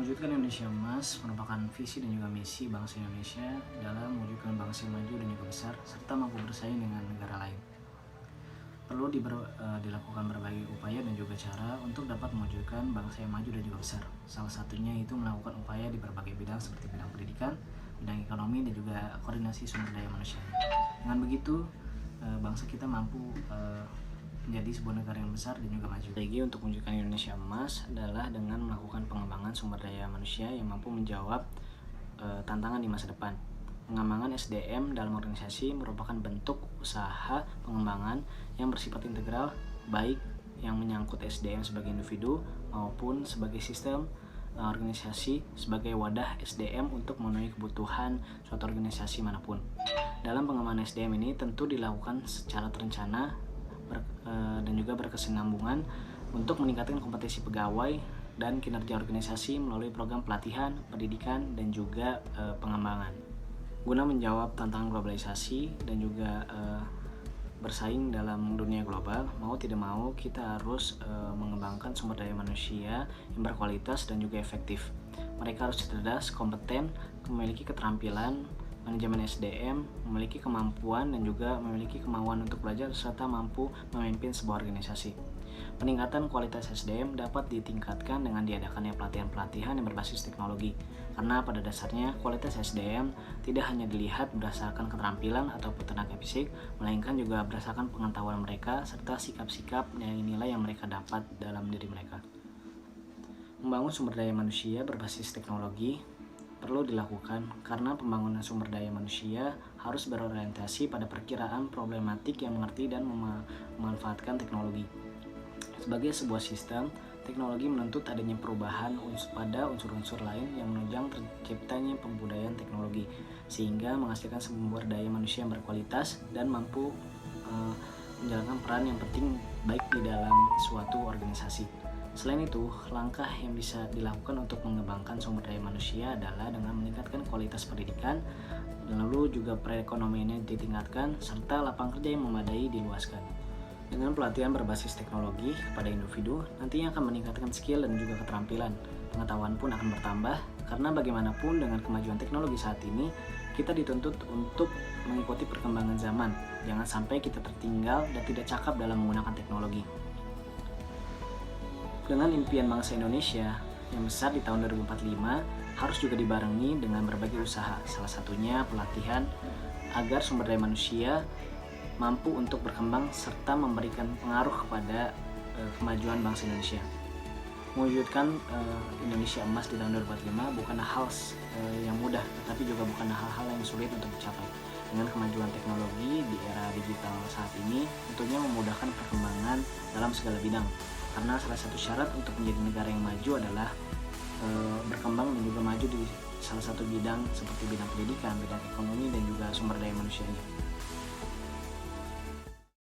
Mewujudkan Indonesia Emas merupakan visi dan juga misi bangsa Indonesia dalam mewujudkan bangsa yang maju dan juga besar, serta mampu bersaing dengan negara lain. Perlu dilakukan berbagai upaya dan juga cara untuk dapat mewujudkan bangsa yang maju dan juga besar. Salah satunya itu melakukan upaya di berbagai bidang seperti bidang pendidikan, bidang ekonomi, dan juga koordinasi sumber daya manusia. Dengan begitu, bangsa kita mampu menjadi sebuah negara yang besar dan juga maju. Strategi untuk mewujudkan Indonesia Emas adalah dengan melakukan pengembangan sumber daya manusia yang mampu menjawab tantangan di masa depan. Pengembangan SDM dalam organisasi merupakan bentuk usaha pengembangan yang bersifat integral, baik yang menyangkut SDM sebagai individu maupun sebagai sistem organisasi sebagai wadah SDM untuk memenuhi kebutuhan suatu organisasi manapun. Dalam pengembangan SDM ini tentu dilakukan secara terencana dan juga berkesinambungan untuk meningkatkan kompetensi pegawai dan kinerja organisasi melalui program pelatihan, pendidikan, dan juga pengembangan. Guna menjawab tantangan globalisasi dan juga bersaing dalam dunia global, mau tidak mau kita harus mengembangkan sumber daya manusia yang berkualitas dan juga efektif. Mereka harus cerdas, kompeten, memiliki keterampilan manajemen SDM, memiliki kemampuan dan juga memiliki kemauan untuk belajar serta mampu memimpin sebuah organisasi. Peningkatan kualitas SDM dapat ditingkatkan dengan diadakannya pelatihan-pelatihan yang berbasis teknologi, karena pada dasarnya kualitas SDM tidak hanya dilihat berdasarkan keterampilan ataupun tenaga fisik, melainkan juga berdasarkan pengetahuan mereka serta sikap-sikap dan nilai yang mereka dapat dalam diri mereka. Membangun sumber daya manusia berbasis teknologi perlu dilakukan karena pembangunan sumber daya manusia harus berorientasi pada perkiraan problematik yang mengerti dan memanfaatkan teknologi. Sebagai sebuah sistem, teknologi menuntut adanya perubahan pada unsur-unsur lain yang menunjang terciptanya pembudayaan teknologi, sehingga menghasilkan sumber daya manusia yang berkualitas dan mampu menjalankan peran yang penting baik di dalam suatu organisasi. Selain itu, langkah yang bisa dilakukan untuk mengembangkan sumber daya manusia adalah dengan meningkatkan kualitas pendidikan, lalu juga perekonomiannya ditingkatkan, serta lapangan kerja yang memadai diluaskan. Dengan pelatihan berbasis teknologi kepada individu, nantinya akan meningkatkan skill dan juga keterampilan. Pengetahuan pun akan bertambah, karena bagaimanapun dengan kemajuan teknologi saat ini, kita dituntut untuk mengikuti perkembangan zaman. Jangan sampai kita tertinggal dan tidak cakap dalam menggunakan teknologi. Dengan impian bangsa Indonesia yang besar di tahun 2045 harus juga dibarengi dengan berbagai usaha, salah satunya pelatihan agar sumber daya manusia mampu untuk berkembang serta memberikan pengaruh kepada kemajuan bangsa Indonesia. Mewujudkan Indonesia Emas di tahun 2045 bukanlah hal yang mudah, tetapi juga bukan hal-hal yang sulit untuk dicapai. Dengan kemajuan teknologi di era digital saat ini, tentunya memudahkan perkembangan dalam segala bidang. Karena salah satu syarat untuk menjadi negara yang maju adalah berkembang dan juga maju di salah satu bidang seperti bidang pendidikan, bidang ekonomi, dan juga sumber daya manusianya.